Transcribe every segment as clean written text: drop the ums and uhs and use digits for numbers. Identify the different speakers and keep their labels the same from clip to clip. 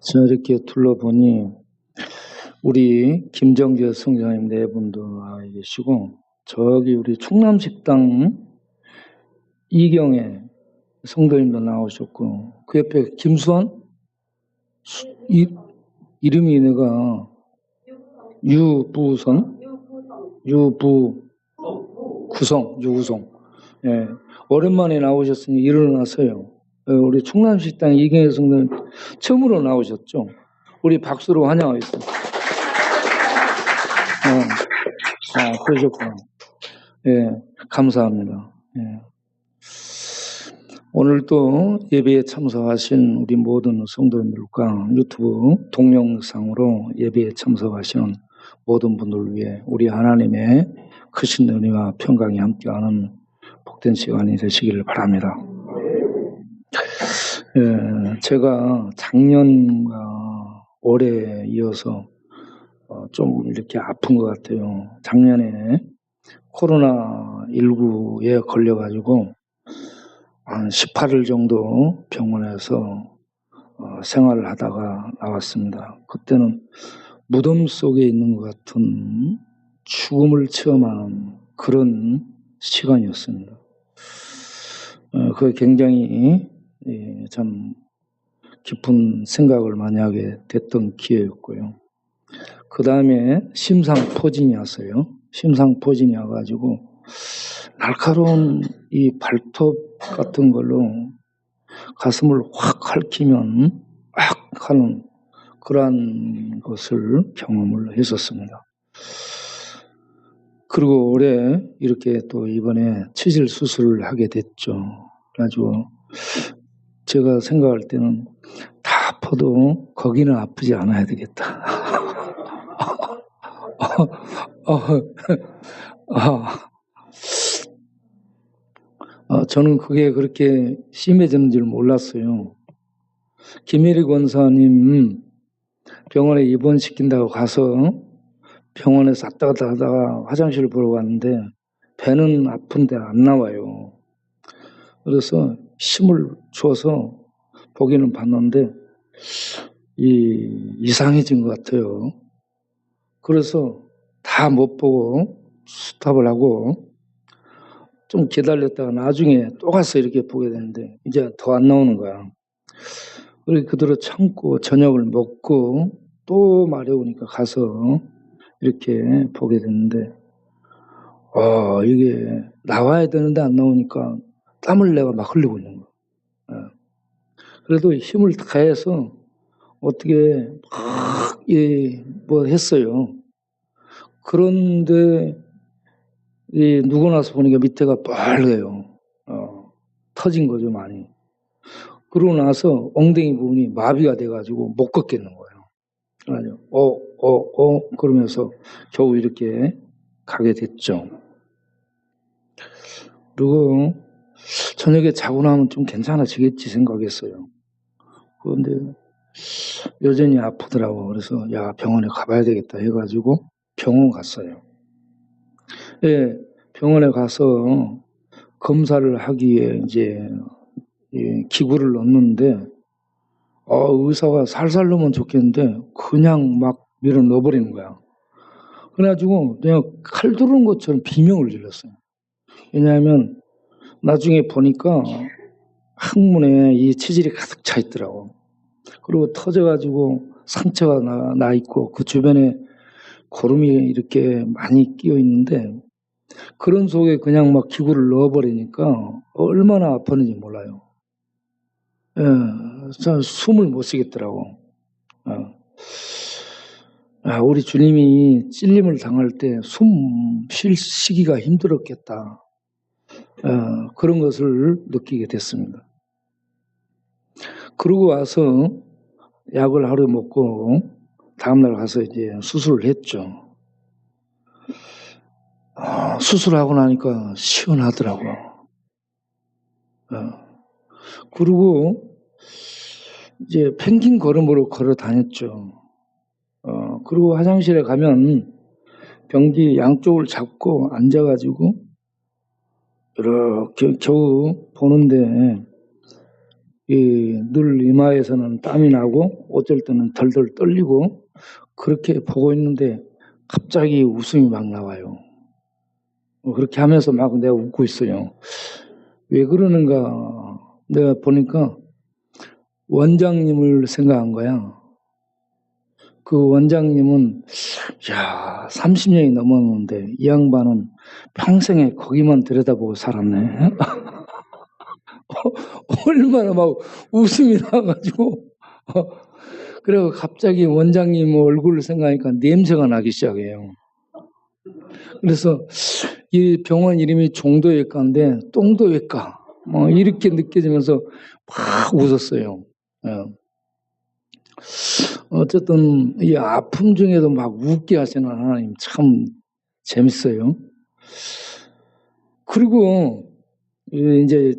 Speaker 1: 자, 이렇게 둘러보니 우리 김정재 성장님 네 분도 와 계시고, 저기 우리 충남식당 이경애 성도님도 나오셨고, 그 옆에 김수환? 이름이 내가 유부성? 유구성. 예. 오랜만에 나오셨으니 일어나서요. 우리 충남식당 이경애 성도님 처음으로 나오셨죠? 우리 박수로 환영하겠습니다. 그러셨구나. 예, 감사합니다. 예. 오늘 또 예배에 참석하신 우리 모든 성도님들과 유튜브 동영상으로 예배에 참석하시는 모든 분들을 위해 우리 하나님의 크신 은혜와 평강이 함께하는 복된 시간이 되시기를 바랍니다. 예, 제가 작년과 올해 이어서 좀 이렇게 아픈 것 같아요. 작년에 코로나19에 걸려가지고 한 18일 정도 병원에서 생활을 하다가 나왔습니다. 그때는 무덤 속에 있는 것 같은 죽음을 체험하는 그런 시간이었습니다. 그게 굉장히 참 깊은 생각을 많이 하게 됐던 기회였고요. 그 다음에 심상포진이 왔어요. 심상포진이 와가지고 날카로운 이 발톱 같은 걸로 가슴을 확 핥히면 확 하는 그러한 것을 경험을 했었습니다. 그리고 올해 이렇게 또 이번에 치질 수술을 하게 됐죠. 그래가지고 제가 생각할 때는 다 아파도 거기는 아프지 않아야 되겠다. 저는 그게 그렇게 심해지는 줄 몰랐어요. 김혜리 권사님 병원에 입원시킨다고 가서 병원에서 왔다 갔다 하다가 화장실을 보러 갔는데 배는 아픈데 안 나와요. 그래서 힘을 줘서 보기는 봤는데 이상해진 것 같아요. 그래서 다 못 보고 스탑을 하고 좀 기다렸다가 나중에 또 가서 이렇게 보게 되는데 이제 더 안 나오는 거야. 그렇게 그대로 참고 저녁을 먹고 또 마려우니까 가서 이렇게 보게 됐는데 이게 나와야 되는데 안 나오니까 땀을 내가 막 흘리고 있는 거야. 그래도 힘을 다해서 어떻게 막 뭐 했어요. 그런데 누구 나서 보니까 밑에가 빨개요. 터진 거죠, 많이. 그러고 나서 엉덩이 부분이 마비가 돼가지고 못 걷겠는 거예요. 그러면서 겨우 이렇게 가게 됐죠. 그리고 저녁에 자고 나면 좀 괜찮아지겠지 생각했어요. 그런데 여전히 아프더라고. 그래서 야, 병원에 가봐야 되겠다 해가지고 병원 갔어요. 예, 병원에 가서 검사를 하기 위해 이제 기구를 넣는데 의사가 살살 넣으면 좋겠는데 그냥 막 밀어 넣어버리는 거야. 그래가지고 그냥 칼 두르는 것처럼 비명을 질렀어요. 왜냐하면 나중에 보니까 항문에 이 치질이 가득 차 있더라고. 그리고 터져가지고 상처가 나 있고 그 주변에 고름이 이렇게 많이 끼어 있는데 그런 속에 그냥 막 기구를 넣어버리니까 얼마나 아팠는지 몰라요. 예, 숨을 못 쉬겠더라고. 우리 주님이 찔림을 당할 때 숨 쉬기가 힘들었겠다. 그런 것을 느끼게 됐습니다. 그러고 와서 약을 하루 먹고 다음날 가서 이제 수술을 했죠. 수술하고 나니까 시원하더라고. 그리고 이제 펭귄 걸음으로 걸어 다녔죠. 그리고 화장실에 가면 변기 양쪽을 잡고 앉아가지고 이렇게 겨우 보는데 늘 이마에서는 땀이 나고 어쩔 때는 덜덜 떨리고 그렇게 보고 있는데 갑자기 웃음이 막 나와요. 그렇게 하면서 막 내가 웃고 있어요. 왜 그러는가 내가 보니까 원장님을 생각한 거야. 그 원장님은 30년이 넘었는데 이 양반은 평생에 거기만 들여다보고 살았네. 얼마나 막 웃음이 나가지고 그리고 갑자기 원장님 얼굴을 생각하니까 냄새가 나기 시작해요. 그래서 이 병원 이름이 종도외과인데 똥도외과 뭐 이렇게 느껴지면서 막 웃었어요. 어쨌든 이 아픔 중에도 막 웃게 하시는 하나님 참 재밌어요. 그리고 이제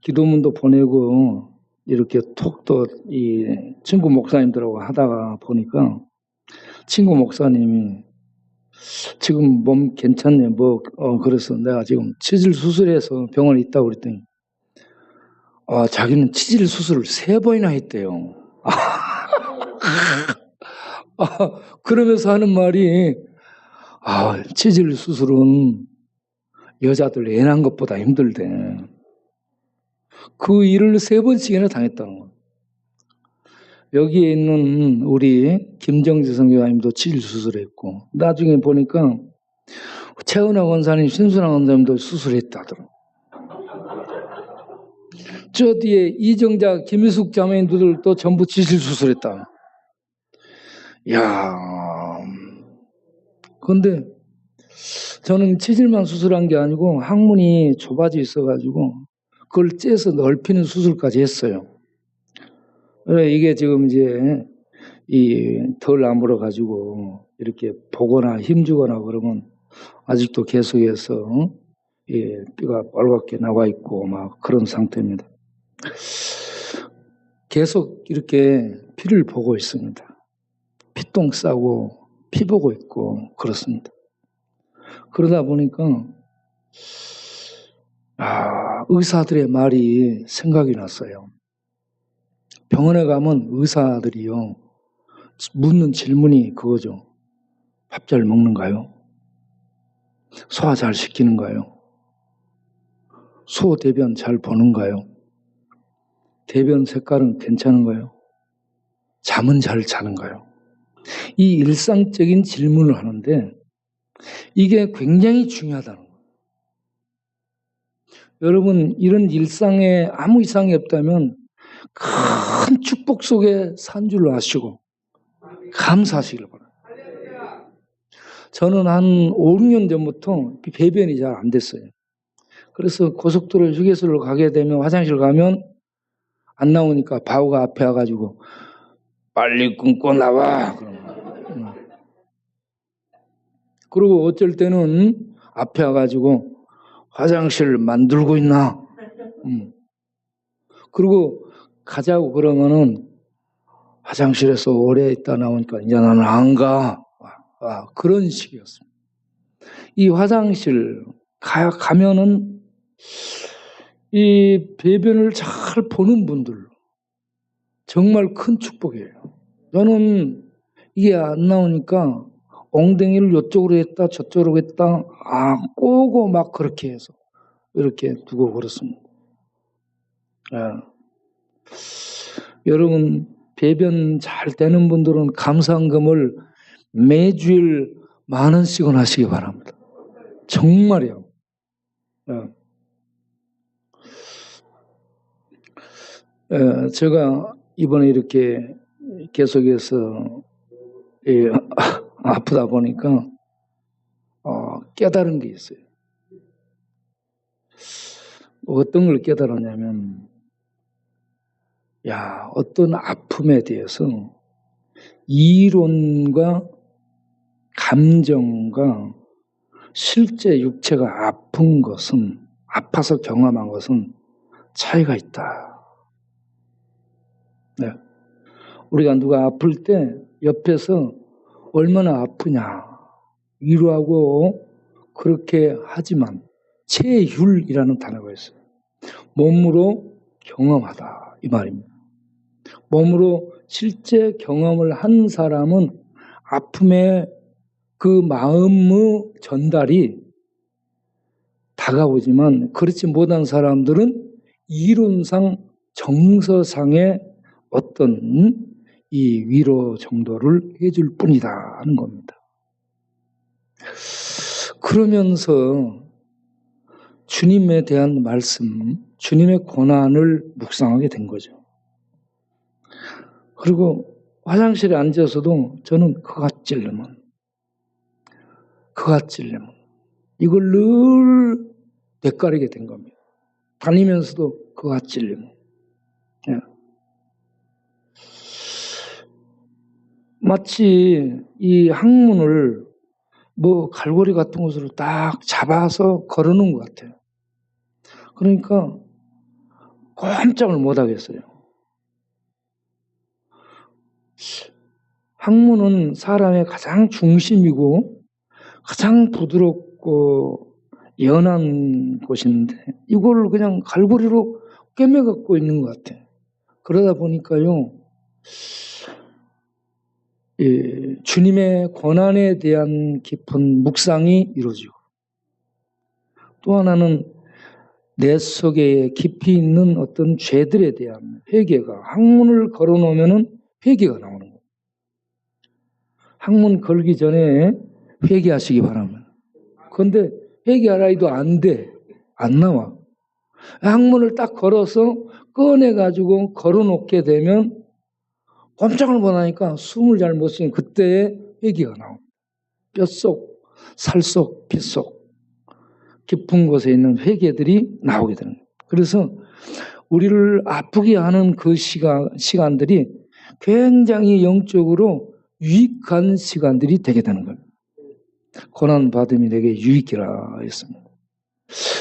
Speaker 1: 기도문도 보내고 이렇게 톡 또 이 친구 목사님들하고 하다가 보니까 친구 목사님이 지금 몸 괜찮네 그래서 내가 지금 치질 수술해서 병원에 있다고 그랬더니 자기는 치질 수술을 3번이나 했대요. 그러면서 하는 말이 치질 수술은 여자들 애 낳은 것보다 힘들대. 그 일을 3번씩이나 당했다는 거예요. 여기에 있는 우리 김정지 선교사님도 치질 수술했고 나중에 보니까 최은하 원사님, 신순하 원사님도 수술했다더라고요. 저 뒤에 이정자, 김희숙 자매님들도 전부 치질 수술했다. 그런데 저는 치질만 수술한 게 아니고 항문이 좁아져 있어가지고 그걸 째서 넓히는 수술까지 했어요. 이게 지금 이제 덜 아물어 가지고 이렇게 보거나 힘주거나 그러면 아직도 계속해서 뼈가 빨갛게 나와 있고 막 그런 상태입니다. 계속 이렇게 피를 보고 있습니다. 피똥 싸고 피 보고 있고 그렇습니다. 그러다 보니까 의사들의 말이 생각이 났어요. 병원에 가면 의사들이요 묻는 질문이 그거죠. 밥 잘 먹는가요? 소화 잘 시키는가요? 소 대변 잘 보는가요? 대변 색깔은 괜찮은가요? 잠은 잘 자는가요? 이 일상적인 질문을 하는데 이게 굉장히 중요하다는 거예요. 여러분 이런 일상에 아무 이상이 없다면 큰 축복 속에 산 줄로 아시고 감사하시길 바랍니다. 저는 한 5, 6년 전부터 배변이 잘 안 됐어요. 그래서 고속도로 휴게소를 가게 되면 화장실 가면 안 나오니까 바우가 앞에 와가지고 빨리 끊고 나와. 그리고 어쩔 때는 앞에 와가지고 화장실 만들고 있나? 그리고 가자고 그러면은 화장실에서 오래 있다 나오니까 이제 나는 안 가. 그런 식이었습니다. 이 화장실 가면은 이 배변을 잘 보는 분들 정말 큰 축복이에요. 저는 이게 안 나오니까 엉덩이를 이쪽으로 했다 저쪽으로 했다 꼬고 막 그렇게 해서 이렇게 두고 그렇습니다. 여러분 배변 잘 되는 분들은 감사한금을 매주일 10,000원씩은 하시기 바랍니다. 정말이요. 제가 이번에 이렇게 계속해서 아프다 보니까 깨달은 게 있어요. 어떤 걸 깨달았냐면 어떤 아픔에 대해서 이론과 감정과 실제 육체가 아픈 것은 아파서 경험한 것은 차이가 있다. 네. 우리가 누가 아플 때 옆에서 얼마나 아프냐 위로하고 그렇게 하지만 체휼이라는 단어가 있어요. 몸으로 경험하다. 이 말입니다. 몸으로 실제 경험을 한 사람은 아픔의 그 마음의 전달이 다가오지만 그렇지 못한 사람들은 이론상 정서상의 어떤 이 위로 정도를 해줄 뿐이다 하는 겁니다. 그러면서 주님에 대한 말씀, 주님의 고난을 묵상하게 된 거죠. 그리고 화장실에 앉아서도 저는 그갓 찔르면 이걸 늘 되깔리게 된 겁니다. 다니면서도 그갓 찔르면. 예. 마치 이 항문을 뭐 갈고리 같은 것으로 딱 잡아서 걸어놓은 것 같아요. 그러니까 꼼짝을 못 하겠어요. 항문은 사람의 가장 중심이고 가장 부드럽고 연한 곳인데 이걸 그냥 갈고리로 꿰매 갖고 있는 것 같아요. 그러다 보니까요, 주님의 고난에 대한 깊은 묵상이 이루어지고 또 하나는 내 속에 깊이 있는 어떤 죄들에 대한 회개가, 항문을 걸어놓으면 회개가 나오는 거예요. 항문 걸기 전에 회개하시기 바랍니다. 그런데 회개하라 해도 안 돼. 안 나와. 항문을 딱 걸어서 꺼내가지고 걸어놓게 되면 꼼짝을 못하니까 숨을 잘 못 쉬는 그때에 회개가 나옵니다. 뼛속, 살속, 핏속 깊은 곳에 있는 회개들이 나오게 되는 거예요. 그래서 우리를 아프게 하는 그 시간들이 굉장히 영적으로 유익한 시간들이 되게 되는 거예요. 고난받음이 내게 유익이라 했습니다.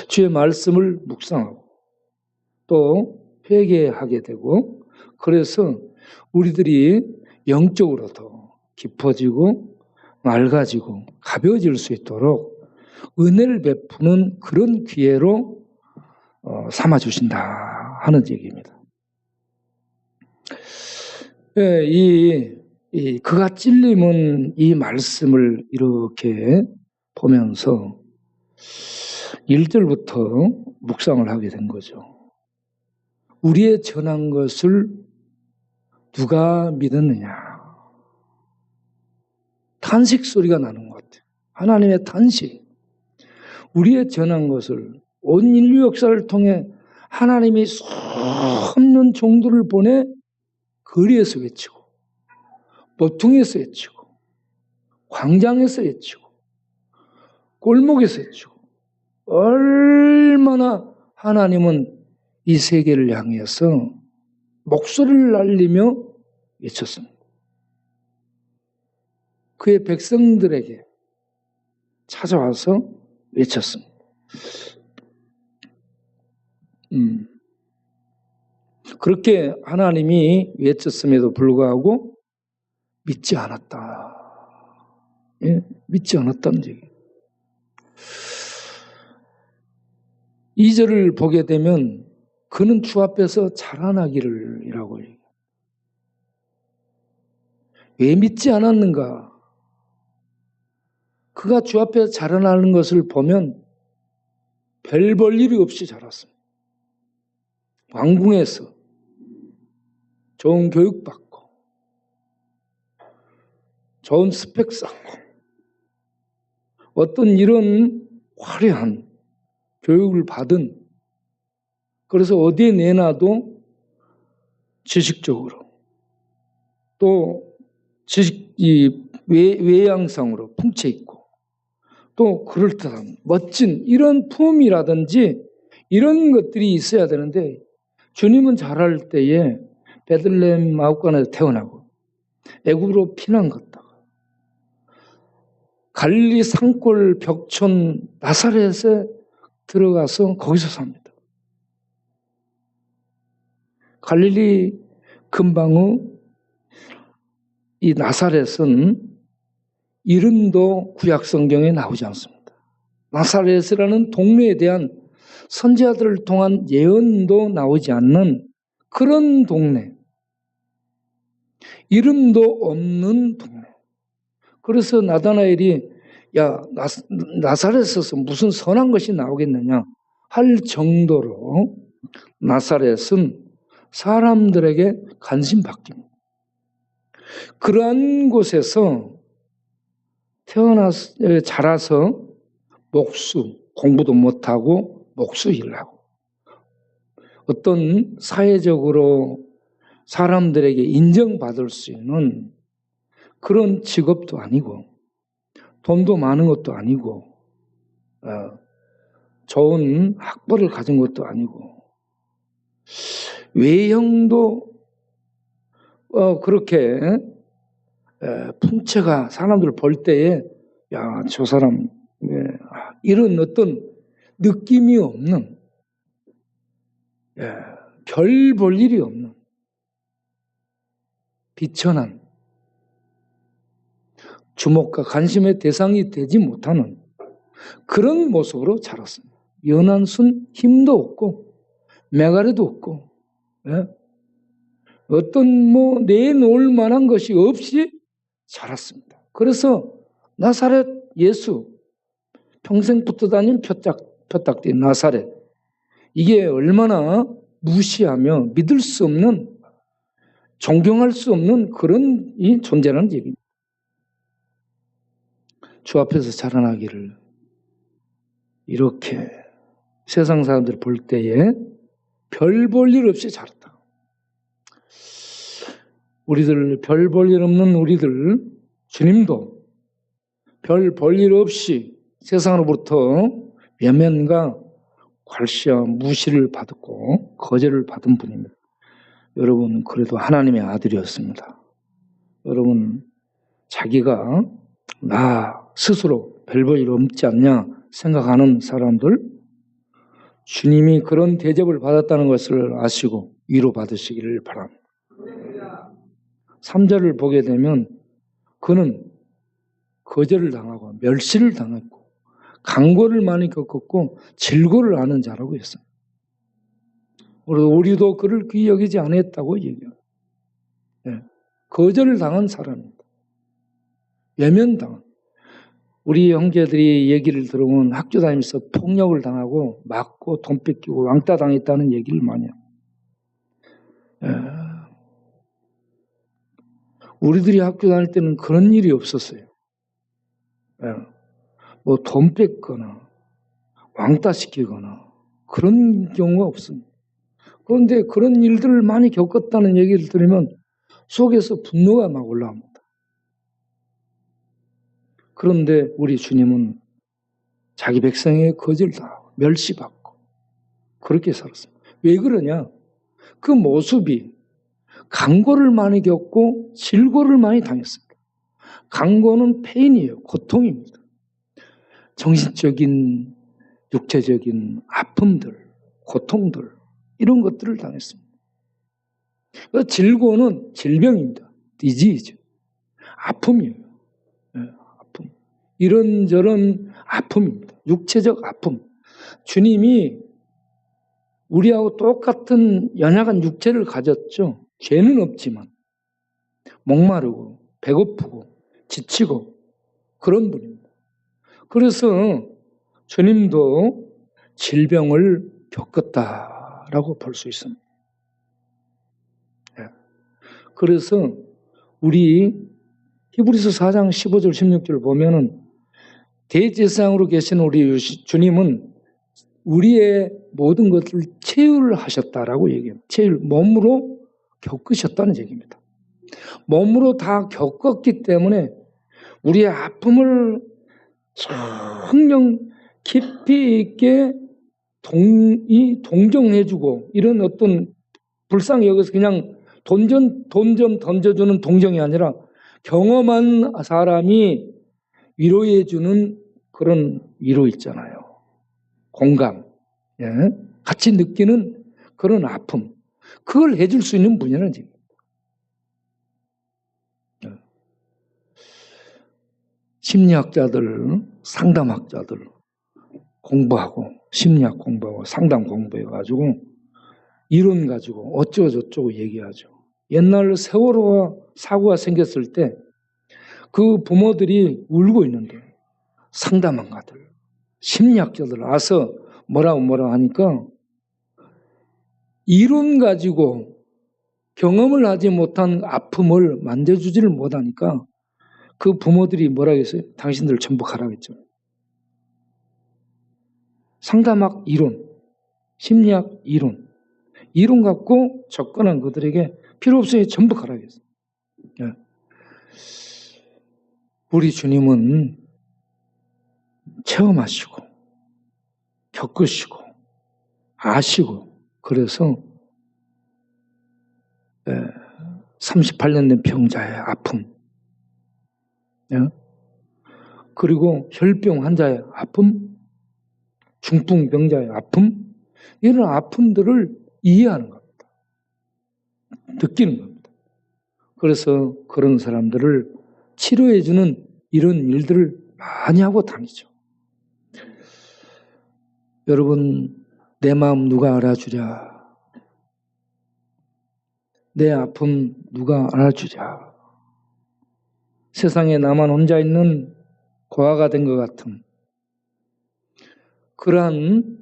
Speaker 1: 주의 말씀을 묵상하고 또 회개하게 되고, 그래서 우리들이 영적으로 더 깊어지고 맑아지고 가벼워질 수 있도록 은혜를 베푸는 그런 기회로 삼아주신다 하는 얘기입니다. 그가 찔림은 이 말씀을 이렇게 보면서 1절부터 묵상을 하게 된 거죠. 우리의 전한 것을 누가 믿었느냐. 탄식 소리가 나는 것 같아요. 하나님의 탄식. 우리의 전한 것을 온 인류 역사를 통해 하나님이 수없는 종들을 보내 거리에서 외치고 모퉁이에서 외치고 광장에서 외치고 골목에서 외치고 얼마나 하나님은 이 세계를 향해서 목소리를 날리며 외쳤습니다. 그의 백성들에게 찾아와서 외쳤습니다. 그렇게 하나님이 외쳤음에도 불구하고 믿지 않았다. 예? 믿지 않았다는 얘기예요. 2절을 보게 되면 그는 주 앞에서 자라나기를 이라고 얘기해요. 왜 믿지 않았는가? 그가 주 앞에서 자라나는 것을 보면 별 볼 일이 없이 자랐습니다. 왕궁에서 좋은 교육 받고 좋은 스펙 쌓고 어떤 이런 화려한 교육을 받은, 그래서 어디에 내놔도 지식적으로 또 외양상으로 풍채 있고 또 그럴듯한 멋진 이런 품이라든지 이런 것들이 있어야 되는데, 주님은 자랄 때에 베들레헴 마옥간에서 태어나고 애굽으로 피난 갔다가 갈릴리 산골 벽촌 나사렛에 들어가서 거기서 삽니다. 갈릴리 근방의 이 나사렛은 이름도 구약 성경에 나오지 않습니다. 나사렛이라는 동네에 대한 선지자들을 통한 예언도 나오지 않는 그런 동네, 이름도 없는 동네. 그래서 나다나엘이 야, 나사렛에서 무슨 선한 것이 나오겠느냐 할 정도로 나사렛은 사람들에게 관심 바뀝니다. 그러한 곳에서 자라서 목수, 공부도 못하고 목수 일을 하고 어떤 사회적으로 사람들에게 인정받을 수 있는 그런 직업도 아니고 돈도 많은 것도 아니고 좋은 학벌을 가진 것도 아니고 외형도 그렇게 풍채가 사람들 볼 때에 야, 저 사람 이런 어떤 느낌이 없는 별 볼 일이 없는 비천한 주목과 관심의 대상이 되지 못하는 그런 모습으로 자랐습니다. 연한 순 힘도 없고 메가리도 없고 어떤 내놓을 만한 것이 없이 자랐습니다. 그래서 나사렛 예수 평생 붙어 다닌 표딱된 나사렛 이게 얼마나 무시하며 믿을 수 없는 존경할 수 없는 그런 이 존재라는 얘기입니다. 주 앞에서 자라나기를 이렇게 세상 사람들 볼 때에 별 볼 일 없이 자랐다. 우리들 별 볼 일 없는 우리들 주님도 별 볼 일 없이 세상으로부터 외면과 괄시와 무시를 받았고 거절을 받은 분입니다. 여러분 그래도 하나님의 아들이었습니다. 여러분 자기가 나 스스로 별 볼 일 없지 않냐 생각하는 사람들 주님이 그런 대접을 받았다는 것을 아시고 위로받으시기를 바랍니다. 3절을 보게 되면 그는 거절을 당하고 멸시를 당했고 강고를 많이 겪었고 질고를 아는 자라고 했어요. 우리도 그를 귀히 여기지 않았다고 얘기해요. 거절을 당한 사람입니다. 외면당한. 우리 형제들이 얘기를 들어보면 학교 다니면서 폭력을 당하고 맞고 돈 뺏기고 왕따 당했다는 얘기를 많이 해요. 우리들이 학교 다닐 때는 그런 일이 없었어요. 돈 뺏거나 왕따 시키거나 그런 경우가 없습니다. 그런데 그런 일들을 많이 겪었다는 얘기를 들으면 속에서 분노가 막 올라옵니다. 그런데 우리 주님은 자기 백성에게 거절당하고 멸시받고 그렇게 살았습니다. 왜 그러냐? 그 모습이 강고를 많이 겪고 질고를 많이 당했습니다. 강고는 페인이에요. 고통입니다. 정신적인, 육체적인 아픔들, 고통들 이런 것들을 당했습니다. 질고는 질병입니다. 디지이즈. 아픔이에요. 아픔. 이런저런 아픔입니다. 육체적 아픔. 주님이 우리하고 똑같은 연약한 육체를 가졌죠. 죄는 없지만 목마르고 배고프고 지치고 그런 분입니다. 그래서 주님도 질병을 겪었다라고 볼 수 있습니다. 그래서 우리 히브리서 4장 15절 16절 보면은 대제사장으로 계신 우리 주님은 우리의 모든 것을 체휼을 하셨다라고 얘기해요. 체휼, 몸으로 겪으셨다는 얘기입니다. 몸으로 다 겪었기 때문에 우리의 아픔을 정녕 깊이 있게 동정해주고 이런 어떤 불쌍히 여기서 그냥 돈 좀 던져주는 동정이 아니라 경험한 사람이 위로해주는 그런 위로 있잖아요. 공감, 같이 느끼는 그런 아픔, 그걸 해줄 수 있는 분이라는 얘기입니다. 심리학자들, 상담학자들 공부하고 심리학 공부하고 상담 공부해가지고 이론 가지고 어쩌고저쩌고 얘기하죠. 옛날 세월호가 사고가 생겼을 때 그 부모들이 울고 있는데 상담원가들, 심리학자들 와서 뭐라고 하니까 이론 가지고 경험을 하지 못한 아픔을 만져주지를 못하니까 그 부모들이 뭐라고 했어요? 당신들 전부 가라고 했죠. 상담학 이론, 심리학 이론 갖고 접근한 그들에게 필요 없어요. 전부 가라고 했어요. 네. 우리 주님은 체험하시고 겪으시고 아시고 그래서 38년 된 병자의 아픔, 그리고 혈병 환자의 아픔, 중풍병자의 아픔, 이런 아픔들을 이해하는 겁니다. 느끼는 겁니다. 그래서 그런 사람들을 치료해주는 이런 일들을 많이 하고 다니죠. 여러분, 내 마음 누가 알아주랴? 내 아픔 누가 알아주랴? 세상에 나만 혼자 있는 고아가 된 것 같은 그러한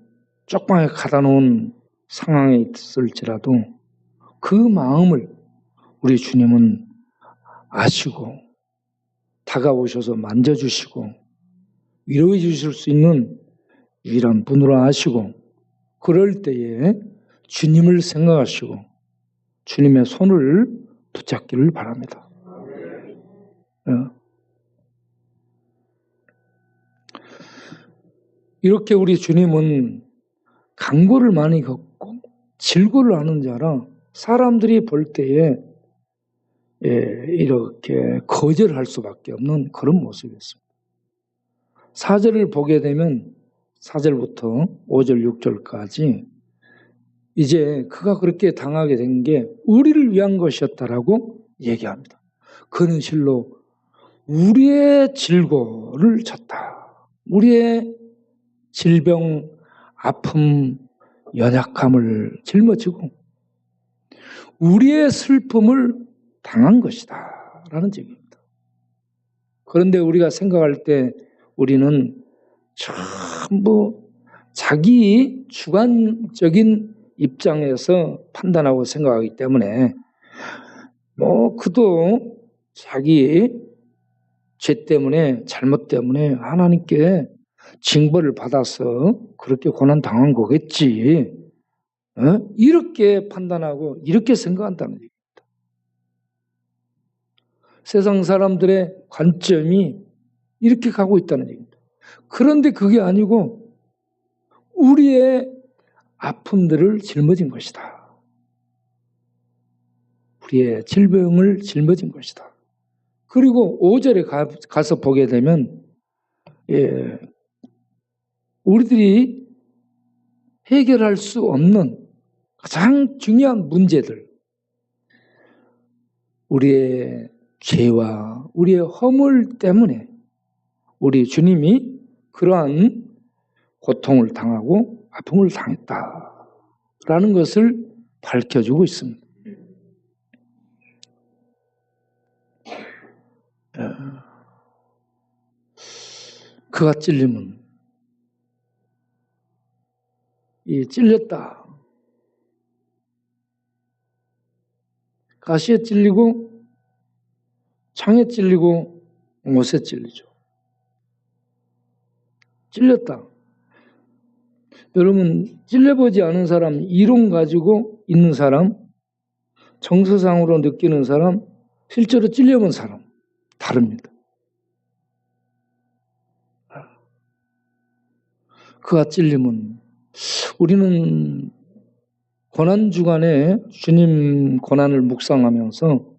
Speaker 1: 쪽방에 가다 놓은 상황에 있을지라도 그 마음을 우리 주님은 아시고 다가오셔서 만져주시고 위로해 주실 수 있는 유일한 분으로 아시고 그럴 때에 주님을 생각하시고 주님의 손을 붙잡기를 바랍니다. 이렇게 우리 주님은 강고를 많이 겪고 질고를 하는 자라 사람들이 볼 때에 이렇게 거절할 수밖에 없는 그런 모습이었습니다. 4절을 보게 되면 4절부터 5절, 6절까지 이제 그가 그렇게 당하게 된 게 우리를 위한 것이었다라고 얘기합니다. 그는 실로 우리의 질고를 졌다. 우리의 질병, 아픔, 연약함을 짊어지고 우리의 슬픔을 당한 것이다 라는 얘기입니다. 그런데 우리가 생각할 때 우리는 전부 자기 주관적인 입장에서 판단하고 생각하기 때문에 그도 자기 죄 때문에 잘못 때문에 하나님께 징벌을 받아서 그렇게 고난당한 거겠지. 이렇게 판단하고 이렇게 생각한다는 얘기입니다. 세상 사람들의 관점이 이렇게 가고 있다는 얘기입니다. 그런데 그게 아니고 우리의 아픔들을 짊어진 것이다. 우리의 질병을 짊어진 것이다. 그리고 5절에 가서 보게 되면 우리들이 해결할 수 없는 가장 중요한 문제들, 우리의 죄와 우리의 허물 때문에 우리 주님이 그러한 고통을 당하고 아픔을 당했다라는 것을 밝혀주고 있습니다. 그가 찔림은 찔렸다. 가시에 찔리고 창에 찔리고 못에 찔리죠. 찔렸다. 여러분, 찔려보지 않은 사람, 이론 가지고 있는 사람, 정서상으로 느끼는 사람, 실제로 찔려본 사람 다릅니다. 그가 찔림은 우리는 고난주간에 주님 고난을 묵상하면서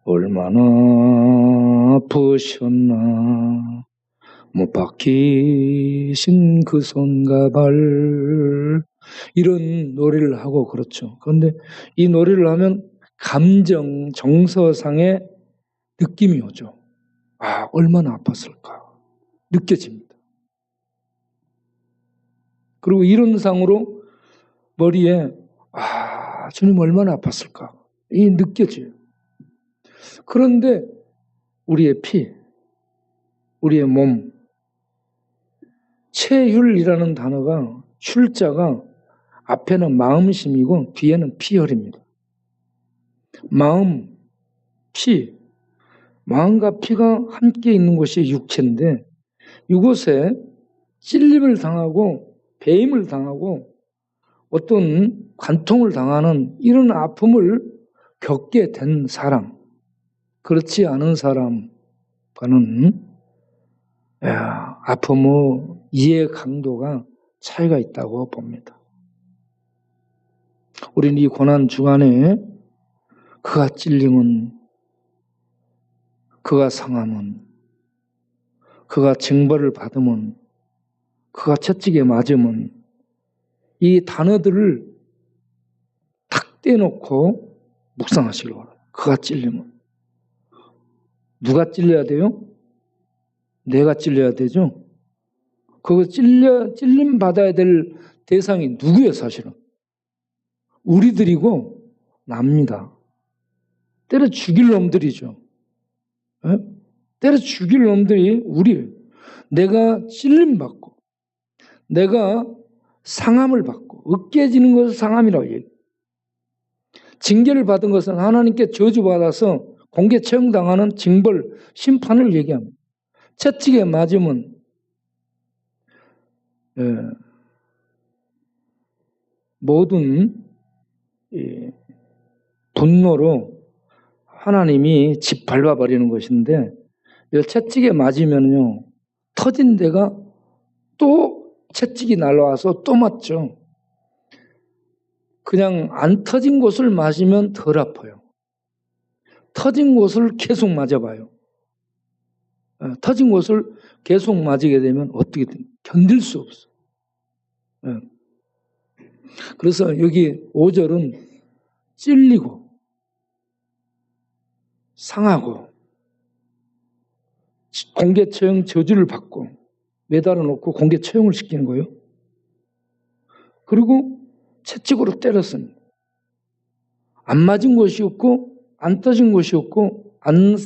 Speaker 1: 얼마나 아프셨나 못 박히신 그 손과 발 이런 노래를 하고 그렇죠. 그런데 이 노래를 하면 감정, 정서상의 느낌이 오죠. 얼마나 아팠을까 느껴집니다. 그리고 이론상으로 머리에 주님 얼마나 아팠을까? 이 느껴져요. 그런데 우리의 피, 우리의 몸, 체휼이라는 단어가 휼자가 앞에는 마음심이고 뒤에는 피혈입니다. 마음, 피, 마음과 피가 함께 있는 곳이 육체인데 이곳에 찔림을 당하고 배임을 당하고 어떤 관통을 당하는 이런 아픔을 겪게 된 사람, 그렇지 않은 사람과는 아픔의 이해 강도가 차이가 있다고 봅니다. 우리는 이 고난 주간에 그가 찔림은, 그가 상함은, 그가 징벌을 받음은, 그가 채찍에 맞음은, 이 단어들을 탁 떼놓고 묵상하시기 바랍니다. 그가 찔림은. 누가 찔려야 돼요? 내가 찔려야 되죠? 그거 찔림 받아야 될 대상이 누구예요, 사실은? 우리들이고 납니다. 때려 죽일 놈들이죠. 에? 때려 죽일 놈들이 우리예요. 내가 찔림 받고, 내가 상함을 받고, 으깨지는 것을 상함이라고 얘기해요. 징계를 받은 것은 하나님께 저주받아서 공개 처형당하는 징벌, 심판을 얘기합니다. 채찍에 맞으면 모든 분노로 하나님이 짓밟아버리는 것인데 이 채찍에 맞으면요 터진 데가 또 채찍이 날아와서 또 맞죠. 그냥 안 터진 곳을 맞으면 덜 아파요. 터진 곳을 계속 맞아봐요. 터진 곳을 계속 맞게 되면 어떻게든 견딜 수 없어요. 그래서 여기 5절은 찔리고 상하고 공개 처형 저주를 받고 매달아 놓고 공개 처형을 시키는 거예요. 그리고 채찍으로 때렸습니다. 안 맞은 곳이 없고 안 터진 곳이 없고 안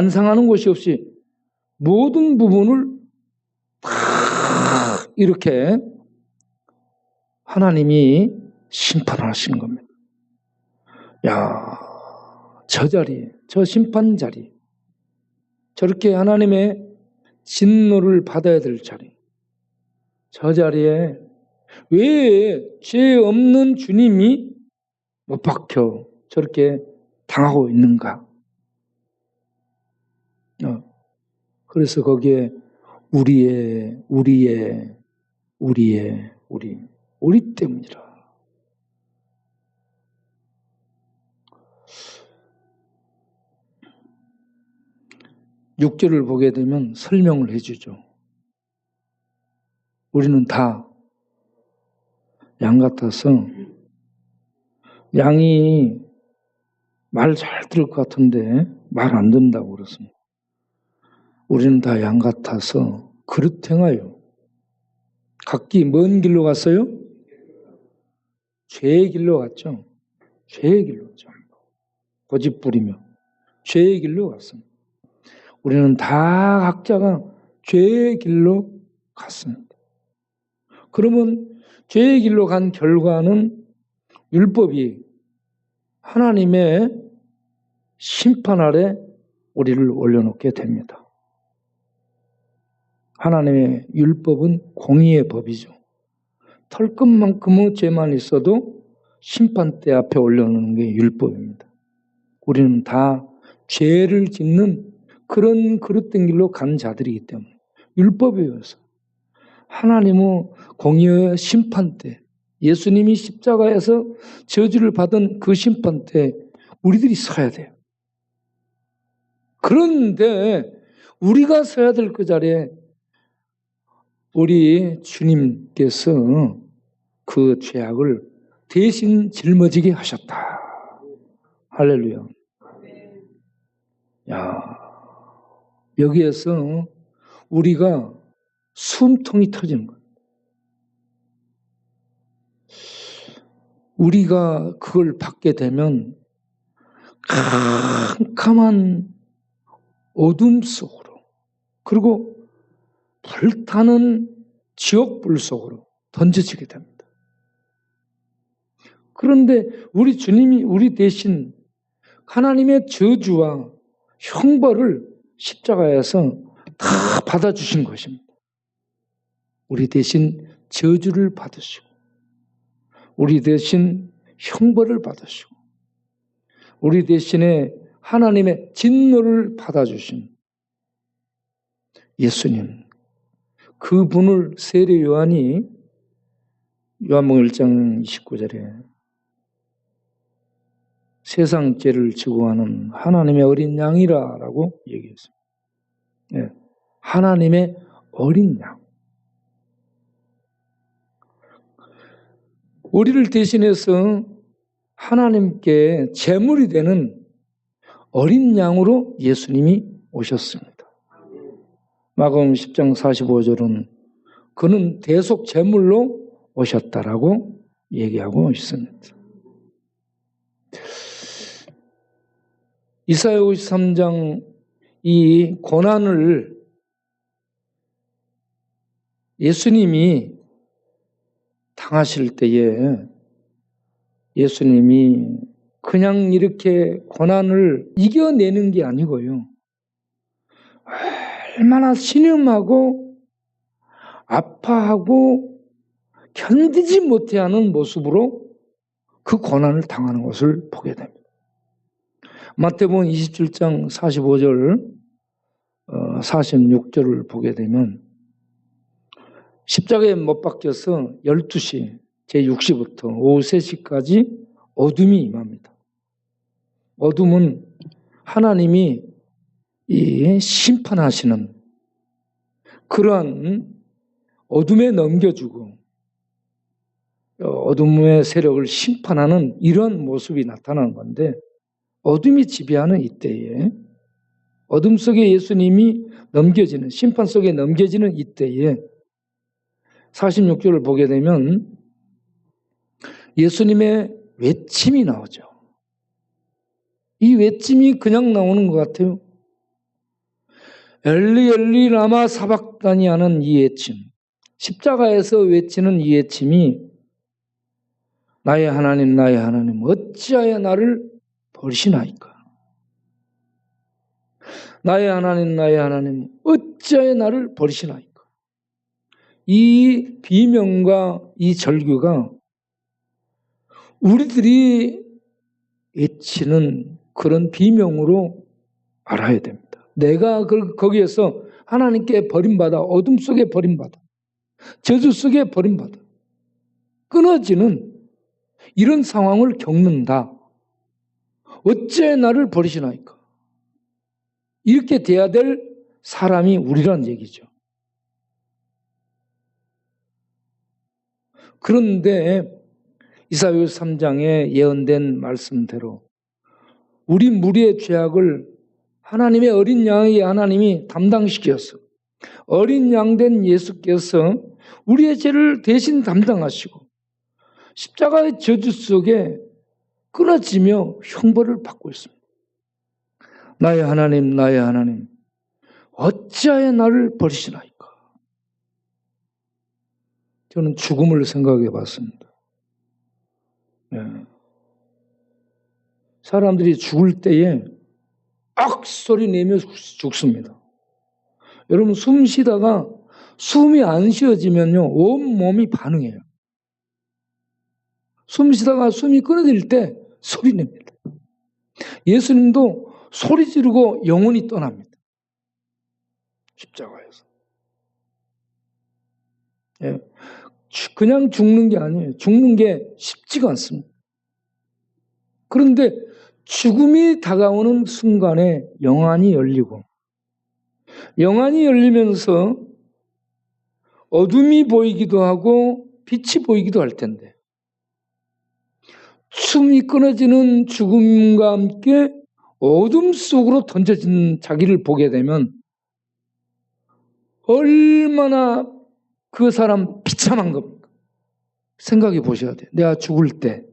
Speaker 1: 상하는 곳이 없이 모든 부분을 다 이렇게 하나님이 심판하시는 겁니다. 야, 저 자리, 저 심판 자리, 저렇게 하나님의 진노를 받아야 될 자리, 저 자리에 왜 죄 없는 주님이 못 박혀 저렇게 당하고 있는가? 그래서 거기에 우리 때문이라. 6절을 보게 되면 설명을 해주죠. 우리는 다 양 같아서 양이 말 잘 들을 것 같은데 말 안 듣는다고 그렇습니다. 우리는 다 양 같아서 그릇 행하여 각기 먼 길로 갔어요? 죄의 길로 갔죠. 죄의 길로 갔죠. 고집 부리며 죄의 길로 갔습니다. 우리는 다 각자가 죄의 길로 갔습니다. 그러면 죄의 길로 간 결과는 율법이 하나님의 심판 아래 우리를 올려놓게 됩니다. 하나님의 율법은 공의의 법이죠. 털끝만큼의 죄만 있어도 심판대 앞에 올려놓는 게 율법입니다. 우리는 다 죄를 짓는 그런 그릇된 길로 간 자들이기 때문에 율법이어서 하나님의 공의의 심판대, 예수님이 십자가에서 저주를 받은 그 심판대 우리들이 서야 돼요. 그런데 우리가 서야 될 그 자리에 우리 주님께서 그 죄악을 대신 짊어지게 하셨다. 할렐루야. 야, 여기에서 우리가 숨통이 터지는 거예요. 우리가 그걸 받게 되면 캄캄한 어둠 속으로, 그리고 불타는 지옥불 속으로 던져지게 됩니다. 그런데 우리 주님이 우리 대신 하나님의 저주와 형벌을 십자가에서 다 받아주신 것입니다. 우리 대신 저주를 받으시고, 우리 대신 형벌을 받으시고, 우리 대신에 하나님의 진노를 받아주신 예수님, 그분을 세례 요한이 요한복음 1장 29절에 세상 죄를 지고 가는 하나님의 어린 양이라고 얘기했습니다. 네, 하나님의 어린 양. 우리를 대신해서 하나님께 제물이 되는 어린 양으로 예수님이 오셨습니다. 마가복음 10장 45절은 그는 대속 제물로 오셨다라고 얘기하고 있습니다. 이사야 53장 이 고난을 예수님이 당하실 때에 예수님이 그냥 이렇게 고난을 이겨내는 게 아니고요, 얼마나 신음하고 아파하고 견디지 못해하는 모습으로 그 고난을 당하는 것을 보게 됩니다. 마태복음 27장 45절 46절을 보게 되면 십자가에 못 박혀서 12시 제6시부터 오후 3시까지 어둠이 임합니다. 어둠은 하나님이 이 심판하시는 그러한 어둠에 넘겨주고 어둠의 세력을 심판하는 이런 모습이 나타나는 건데, 어둠이 지배하는 이때에, 어둠 속에 예수님이 넘겨지는, 심판 속에 넘겨지는 이때에 46절을 보게 되면 예수님의 외침이 나오죠. 이 외침이 그냥 나오는 것 같아요. 엘리 엘리 라마 사박다니 하는 이 외침, 십자가에서 외치는 이 외침이 나의 하나님 나의 하나님 어찌하여 나를 버리시나이까. 나의 하나님 나의 하나님 어찌하여 나를 버리시나이까. 이 비명과 이 절규가 우리들이 외치는 그런 비명으로 알아야 됩니다. 내가 거기에서 하나님께 버림받아 어둠 속에 버림받아 저주 속에 버림받아 끊어지는 이런 상황을 겪는다. 어째 나를 버리시나이까. 이렇게 돼야 될 사람이 우리란 얘기죠. 그런데 이사야 3장에 예언된 말씀대로 우리 무리의 죄악을 하나님의 어린 양에게 하나님이 담당시켰어. 어린 양 된 예수께서 우리의 죄를 대신 담당하시고 십자가의 저주 속에 끊어지며 형벌을 받고 있습니다. 나의 하나님 나의 하나님 어찌하여 나를 버리시나이까. 저는 죽음을 생각해 봤습니다. 네. 사람들이 죽을 때에 악 소리 내며 죽습니다. 여러분 숨 쉬다가 숨이 안 쉬어지면요 온 몸이 반응해요. 숨 쉬다가 숨이 끊어질 때 소리 냅니다. 예수님도 소리 지르고 영혼이 떠납니다. 십자가에서. 예. 그냥 죽는 게 아니에요. 죽는 게 쉽지가 않습니다. 그런데 죽음이 다가오는 순간에 영안이 열리고, 영안이 열리면서 어둠이 보이기도 하고 빛이 보이기도 할 텐데, 숨이 끊어지는 죽음과 함께 어둠 속으로 던져진 자기를 보게 되면 얼마나 그 사람 비참한 겁니까? 생각해 보셔야 돼요. 내가 죽을 때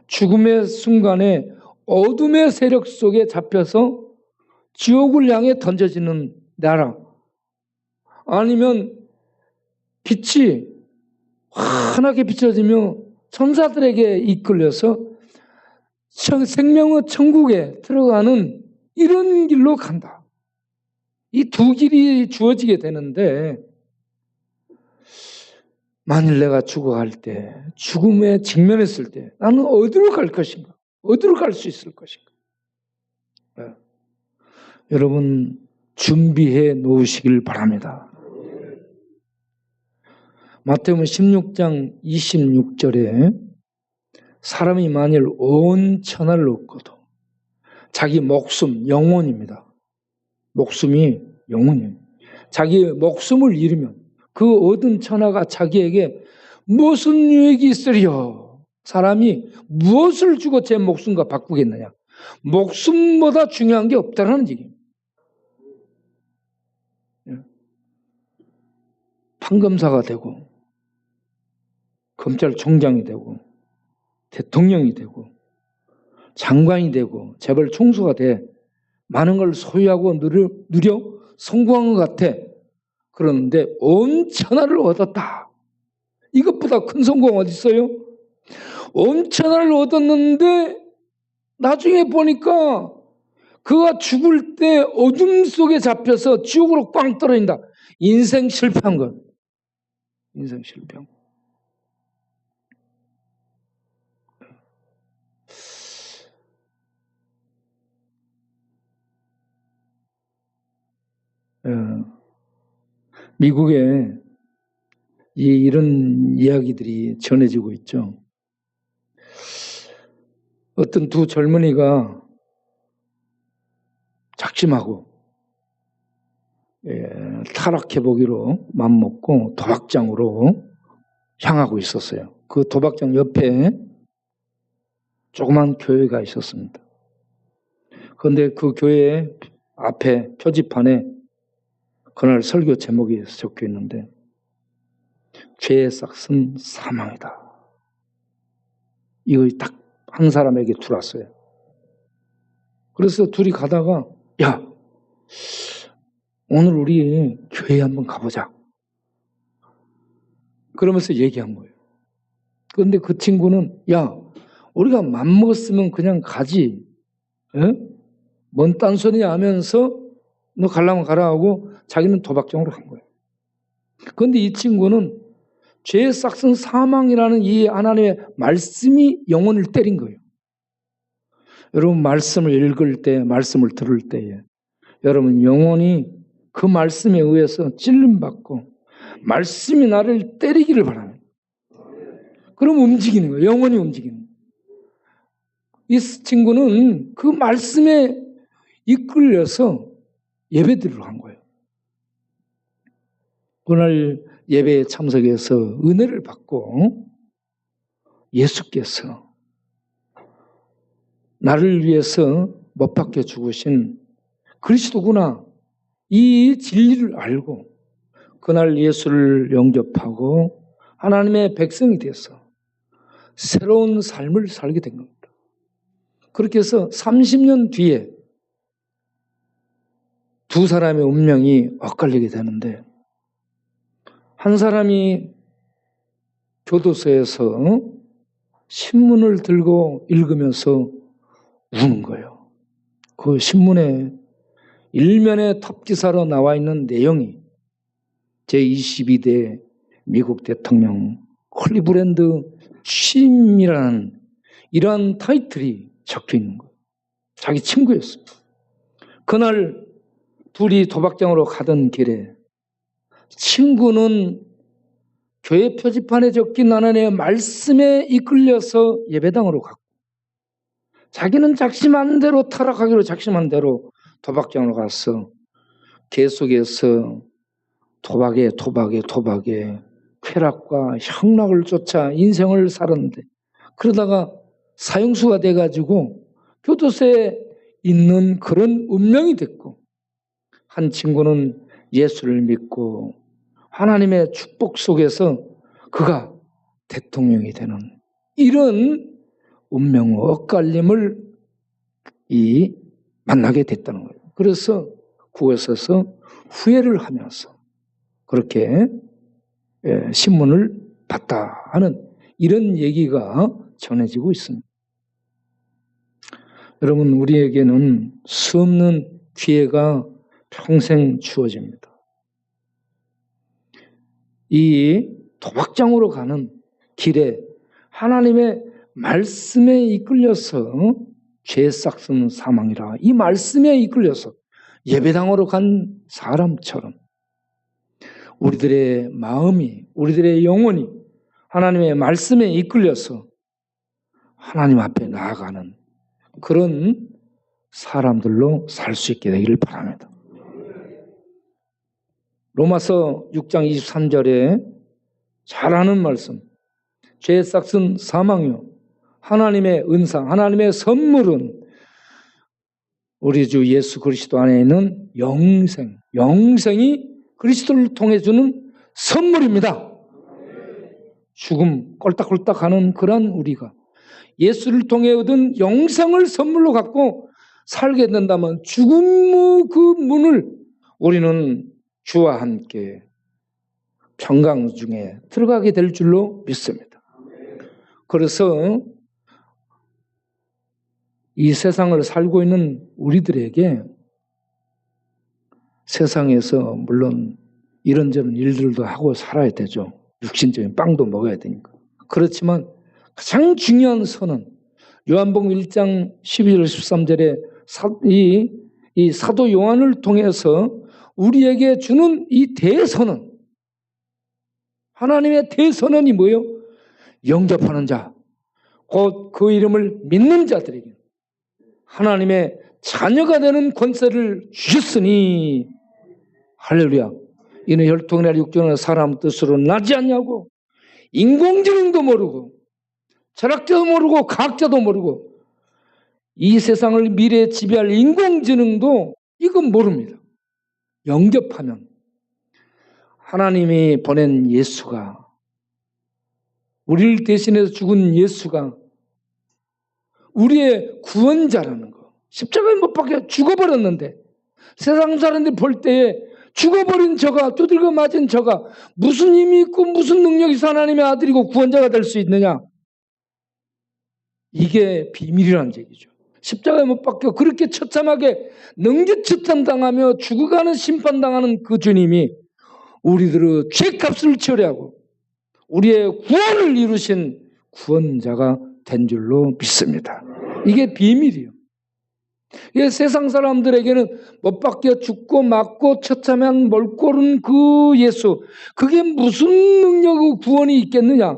Speaker 1: 죽음의 순간에 어둠의 세력 속에 잡혀서 지옥을 향해 던져지는 나라, 아니면 빛이 환하게 비춰지며 천사들에게 이끌려서 생명의 천국에 들어가는 이런 길로 간다. 이 두 길이 주어지게 되는데, 만일 내가 죽어갈 때, 죽음에 직면했을 때 나는 어디로 갈 것인가? 어디로 갈 수 있을 것인가? 네. 여러분 준비해 놓으시길 바랍니다. 마태복음 16장 26절에 사람이 만일 온 천하를 얻고도 자기 목숨, 영혼입니다. 목숨이 영혼이에요. 자기의 목숨을 잃으면 그 얻은 천하가 자기에게 무슨 유익이 있으리요? 사람이 무엇을 주고 제 목숨과 바꾸겠느냐? 목숨보다 중요한 게 없다는 얘기입니다. 판검사가 되고 검찰총장이 되고 대통령이 되고 장관이 되고 재벌 총수가 돼 많은 걸 소유하고 누려 성공한 것 같아. 그런데 온 천하를 얻었다. 이것보다 큰 성공 어디 있어요? 온 천하를 얻었는데 나중에 보니까 그가 죽을 때 어둠 속에 잡혀서 지옥으로 꽝 떨어진다. 인생 실패한 것. 인생 실패한 것. 미국에 이런 이야기들이 전해지고 있죠. 어떤 두 젊은이가 작심하고 타락해보기로 맘먹고 도박장으로 향하고 있었어요. 그 도박장 옆에 조그만 교회가 있었습니다. 그런데 그 교회 앞에 표지판에 그날 설교 제목이 적혀 있는데 죄의 싹은 사망이다. 이거 딱 한 사람에게 들어왔어요. 그래서 둘이 가다가 야, 오늘 우리 교회에 한번 가보자. 그러면서 얘기한 거예요. 그런데 그 친구는 야, 우리가 맘먹었으면 그냥 가지. 에? 뭔 딴소리 하면서 너 가려면 가라 하고 자기는 도박장으로 간 거예요. 그런데 이 친구는 죄의 싹은 사망이라는 이 하나님의 말씀이 영혼을 때린 거예요. 여러분 말씀을 읽을 때, 말씀을 들을 때에 여러분 영혼이 그 말씀에 의해서 찔림받고 말씀이 나를 때리기를 바랍니다. 그럼 움직이는 거예요. 영혼이 움직이는 거예요. 이 친구는 그 말씀에 이끌려서 예배드리러 간 거예요. 그날 예배에 참석해서 은혜를 받고 예수께서 나를 위해서 못 박혀 죽으신 그리스도구나 이 진리를 알고 그날 예수를 영접하고 하나님의 백성이 되어서 새로운 삶을 살게 된 겁니다. 그렇게 해서 30년 뒤에 두 사람의 운명이 엇갈리게 되는데 한 사람이 교도소에서 신문을 들고 읽으면서 우는 거예요. 그 신문에 일면에 톱기사로 나와 있는 내용이 제22대 미국 대통령 클리브랜드 취임이라는 이러한 타이틀이 적혀 있는 거예요. 자기 친구였어요. 그날 둘이 도박장으로 가던 길에 친구는 교회 표지판에 적힌 하나님의 말씀에 이끌려서 예배당으로 갔고 자기는 작심한 대로 타락하기로 작심한 대로 도박장으로 가서 계속해서 도박에 쾌락과 향락을 쫓아 인생을 살았는데 그러다가 사형수가 돼가지고 교도소에 있는 그런 운명이 됐고 한 친구는 예수를 믿고 하나님의 축복 속에서 그가 대통령이 되는 이런 운명의 엇갈림을 만나게 됐다는 거예요. 그래서 구에서서 후회를 하면서 그렇게 신문을 봤다 하는 이런 얘기가 전해지고 있습니다. 여러분, 우리에게는 수없는 기회가 평생 주어집니다. 이 도박장으로 가는 길에 하나님의 말씀에 이끌려서 죄 싹쓰는 사망이라, 이 말씀에 이끌려서 예배당으로 간 사람처럼 우리들의 마음이, 우리들의 영혼이 하나님의 말씀에 이끌려서 하나님 앞에 나아가는 그런 사람들로 살 수 있게 되기를 바랍니다. 로마서 6장 23절에 잘 아는 말씀, 죄 싹슨 사망이요 하나님의 은사, 하나님의 선물은 우리 주 예수 그리스도 안에 있는 영생이 그리스도를 통해 주는 선물입니다. 죽음 꼴딱꼴딱 하는 그런 우리가 예수를 통해 얻은 영생을 선물로 갖고 살게 된다면 죽음의 그 문을 우리는 주와 함께 평강 중에 들어가게 될 줄로 믿습니다. 그래서 이 세상을 살고 있는 우리들에게 세상에서 물론 이런저런 일들도 하고 살아야 되죠. 육신적인 빵도 먹어야 되니까. 그렇지만 가장 중요한 선은 요한복음 1장 12절 13절에 이 사도 요한을 통해서 우리에게 주는 이 대선언, 하나님의 대선언이 뭐예요? 영접하는 자, 곧 그 이름을 믿는 자들에게 하나님의 자녀가 되는 권세를 주셨으니 할렐루야. 이는 혈통이나 육정이나 사람 뜻으로 나지 않냐고. 인공지능도 모르고 철학자도 모르고 과학자도 모르고 이 세상을 미래에 지배할 인공지능도 이건 모릅니다. 영접하면 하나님이 보낸 예수가, 우리를 대신해서 죽은 예수가 우리의 구원자라는 거. 십자가에 못 박혀 죽어버렸는데 세상 사람들이 볼 때에 죽어버린 저가, 두들겨 맞은 저가 무슨 힘이 있고 무슨 능력이 있어 하나님의 아들이고 구원자가 될 수 있느냐. 이게 비밀이라는 얘기죠. 십자가에 못 박혀 그렇게 처참하게 능지처참당하며 죽어가는 심판당하는 그 주님이 우리들의 죄값을 처리하고 우리의 구원을 이루신 구원자가 된 줄로 믿습니다. 이게 비밀이에요. 이게 세상 사람들에게는 못 박혀 죽고 맞고 처참한 몰골은 그 예수, 그게 무슨 능력의 구원이 있겠느냐.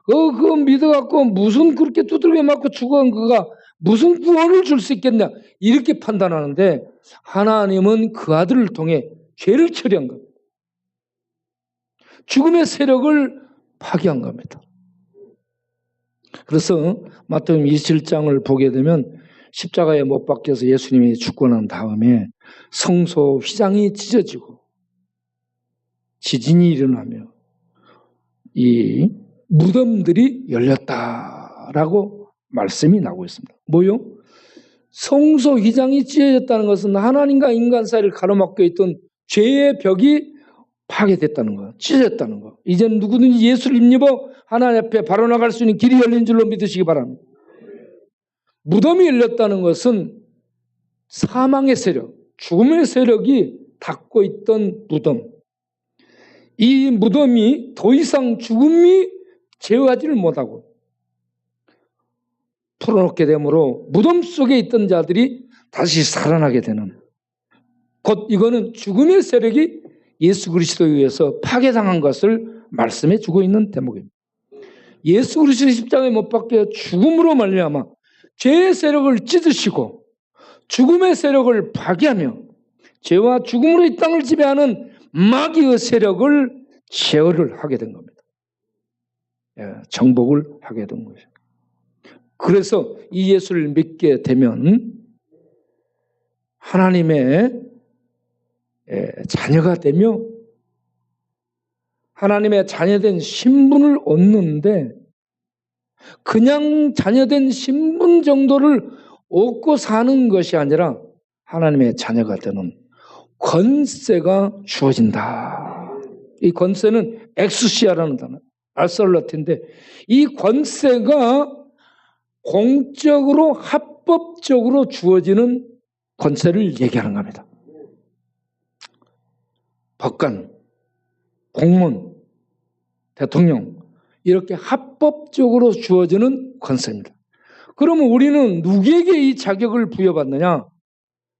Speaker 1: 그거 믿어갖고 무슨 그렇게 두들겨 맞고 죽어간 그가 무슨 구원을 줄 수 있겠냐. 이렇게 판단하는데 하나님은 그 아들을 통해 죄를 처리한 겁니다. 죽음의 세력을 파괴한 겁니다. 그래서 마태복음 27장을 보게 되면 십자가에 못 박혀서 예수님이 죽고 난 다음에 성소 휘장이 찢어지고 지진이 일어나며 이 무덤들이 열렸다라고 말씀이 나오고 있습니다. 뭐요? 성소 휘장이 찢어졌다는 것은 하나님과 인간 사이를 가로막고 있던 죄의 벽이 파괴됐다는 거, 찢어졌다는 거. 이제는 누구든지 예수를 입입어 하나님 앞에 바로 나갈 수 있는 길이 열린 줄로 믿으시기 바랍니다. 무덤이 열렸다는 것은 사망의 세력, 죽음의 세력이 닫고 있던 무덤. 이 무덤이 더 이상 죽음이 제어하지를 못하고 풀어놓게 되므로 무덤 속에 있던 자들이 다시 살아나게 되는, 곧 이거는 죽음의 세력이 예수 그리스도에 의해서 파괴당한 것을 말씀해 주고 있는 대목입니다. 예수 그리스도의 십자가에 못 박혀 죽음으로 말미암아 죄의 세력을 찢으시고 죽음의 세력을 파괴하며 죄와 죽음으로 이 땅을 지배하는 마귀의 세력을 제어를 하게 된 겁니다. 정복을 하게 된 것이죠. 그래서 이 예수를 믿게 되면 하나님의 자녀가 되며 하나님의 자녀된 신분을 얻는데 그냥 자녀된 신분 정도를 얻고 사는 것이 아니라 하나님의 자녀가 되는 권세가 주어진다. 이 권세는 엑수시아라는 단어, 알살라틴인데 이 권세가 공적으로 합법적으로 주어지는 권세를 얘기하는 겁니다. 법관, 공무원, 대통령 이렇게 합법적으로 주어지는 권세입니다. 그러면 우리는 누구에게 이 자격을 부여받느냐?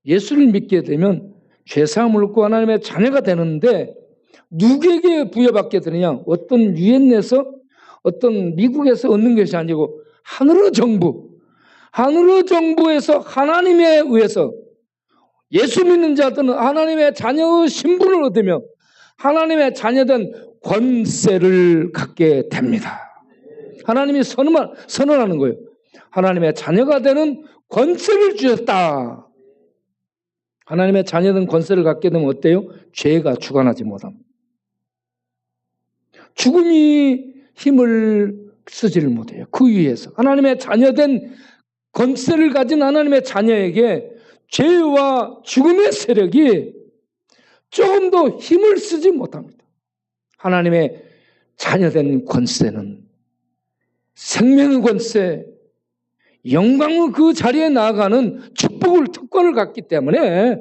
Speaker 1: 예수를 믿게 되면 죄사함을 얻고 하나님의 자녀가 되는데 누구에게 부여받게 되느냐? 어떤 유엔에서 어떤 미국에서 얻는 것이 아니고 하늘의 정부에서 하나님에 의해서 예수 믿는 자들은 하나님의 자녀의 신분을 얻으며 하나님의 자녀된 권세를 갖게 됩니다. 하나님이 선언하는 거예요. 하나님의 자녀가 되는 권세를 주셨다. 하나님의 자녀된 권세를 갖게 되면 어때요? 죄가 주관하지 못합니다. 죽음이 힘을 쓰지를 못해요. 그 위에서 하나님의 자녀된 권세를 가진 하나님의 자녀에게 죄와 죽음의 세력이 조금 더 힘을 쓰지 못합니다. 하나님의 자녀된 권세는 생명의 권세, 영광의 그 자리에 나아가는 축복을 특권을 갖기 때문에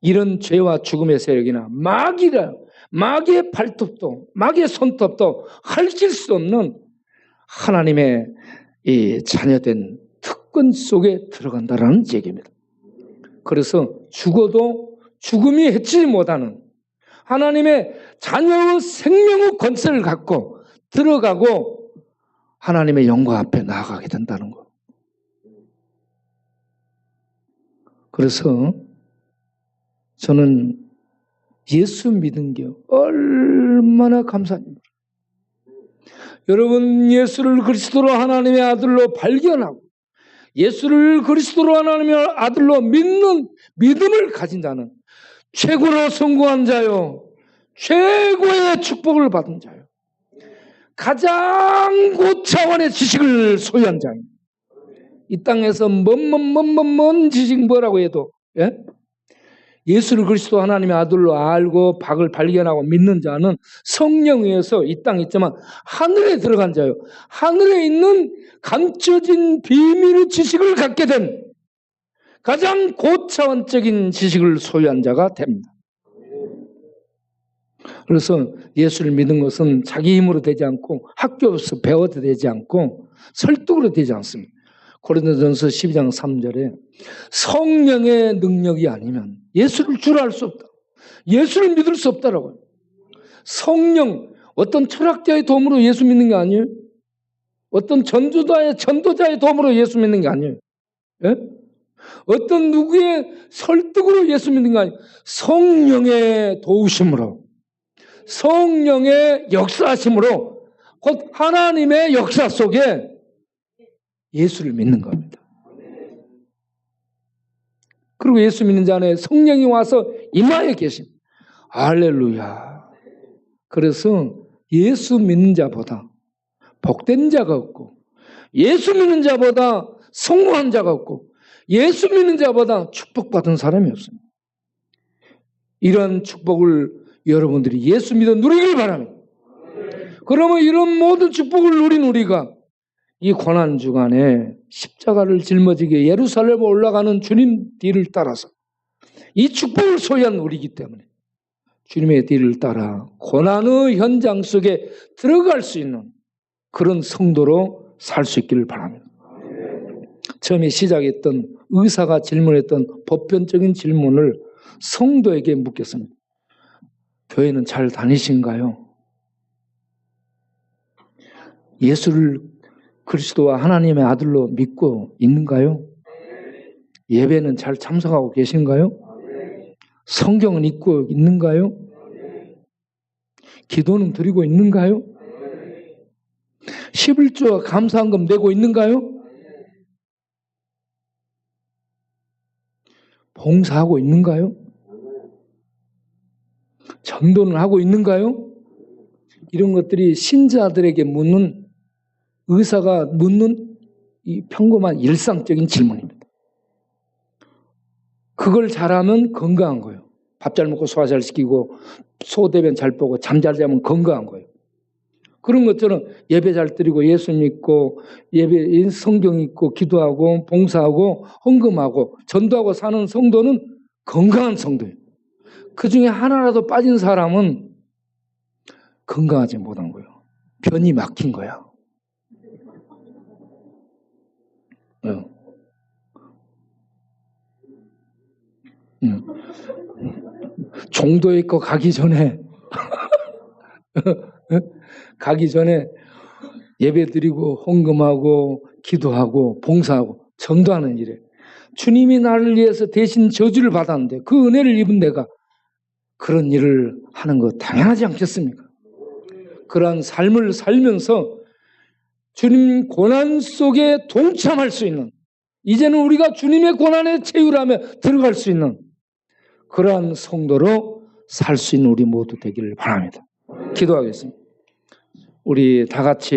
Speaker 1: 이런 죄와 죽음의 세력이나 마귀의 발톱도 마귀의 손톱도 핥을 수 없는 하나님의 이 자녀된 특권 속에 들어간다라는 얘기입니다. 그래서 죽어도 죽음이 해치지 못하는 하나님의 자녀의 생명의 권세를 갖고 들어가고 하나님의 영광 앞에 나아가게 된다는 것. 그래서 저는 예수 믿은 게 얼마나 감사합니다. 여러분, 예수를 그리스도로 하나님의 아들로 발견하고 예수를 그리스도로 하나님의 아들로 믿는 믿음을 가진 자는 최고로 성공한 자요, 최고의 축복을 받은 자요, 가장 고차원의 지식을 소유한 자입니다. 이 땅에서 먼 지식 뭐라고 해도 예수를 그리스도 하나님의 아들로 알고 박을 발견하고 믿는 자는 성령에 의해서 이 땅에 있지만 하늘에 들어간 자요, 하늘에 있는 감춰진 비밀의 지식을 갖게 된 가장 고차원적인 지식을 소유한 자가 됩니다. 그래서 예수를 믿는 것은 자기 힘으로 되지 않고 학교에서 배워도 되지 않고 설득으로 되지 않습니다. 고린도전서 12장 3절에 성령의 능력이 아니면 예수를 주로 알 수 없다. 예수를 믿을 수 없다라고요. 성령, 어떤 철학자의 도움으로 예수 믿는 게 아니에요. 어떤 전도자의 도움으로 예수 믿는 게 아니에요. 예? 어떤 누구의 설득으로 예수 믿는 게 아니에요. 성령의 도우심으로, 성령의 역사하심으로, 곧 하나님의 역사 속에 예수를 믿는 겁니다. 그리고 예수 믿는 자 안에 성령이 와서 임하여 계신, 할렐루야. 그래서 예수 믿는 자보다 복된 자가 없고, 예수 믿는 자보다 성공한 자가 없고, 예수 믿는 자보다 축복받은 사람이 없습니다. 이런 축복을 여러분들이 예수 믿어 누리길 바랍니다. 그러면 이런 모든 축복을 누린 우리가 이 고난주간에 십자가를 짊어지게 예루살렘에 올라가는 주님 뒤를 따라서 이 축복을 소유한 우리이기 때문에 주님의 뒤를 따라 고난의 현장 속에 들어갈 수 있는 그런 성도로 살 수 있기를 바랍니다. 처음에 시작했던 의사가 질문했던 보편적인 질문을 성도에게 묻겠습니다. 교회는 잘 다니신가요? 예수를 그리스도와 하나님의 아들로 믿고 있는가요? 예배는 잘 참석하고 계신가요? 성경은 읽고 있는가요? 기도는 드리고 있는가요? 11조와 감사한금 내고 있는가요? 봉사하고 있는가요? 전도는 하고 있는가요? 이런 것들이 신자들에게 묻는 의사가 묻는 이 평범한 일상적인 질문입니다. 그걸 잘하면 건강한 거예요. 밥 잘 먹고 소화 잘 시키고 소대변 잘 보고 잠 잘 자면 건강한 거예요. 그런 것처럼 예배 잘 드리고 예수 믿고 예배 성경 읽고 기도하고 봉사하고 헌금하고 전도하고 사는 성도는 건강한 성도예요. 그 중에 하나라도 빠진 사람은 건강하지 못한 거예요. 변이 막힌 거야. 종도에 있고 가기 전에 예배 드리고 헌금하고 기도하고 봉사하고 전도하는 일에 주님이 나를 위해서 대신 저주를 받았는데 그 은혜를 입은 내가 그런 일을 하는 거 당연하지 않겠습니까? 그러한 삶을 살면서 주님 고난 속에 동참할 수 있는, 이제는 우리가 주님의 고난에 체휼하며 들어갈 수 있는 그러한 성도로 살 수 있는 우리 모두 되기를 바랍니다. 기도하겠습니다. 우리 다 같이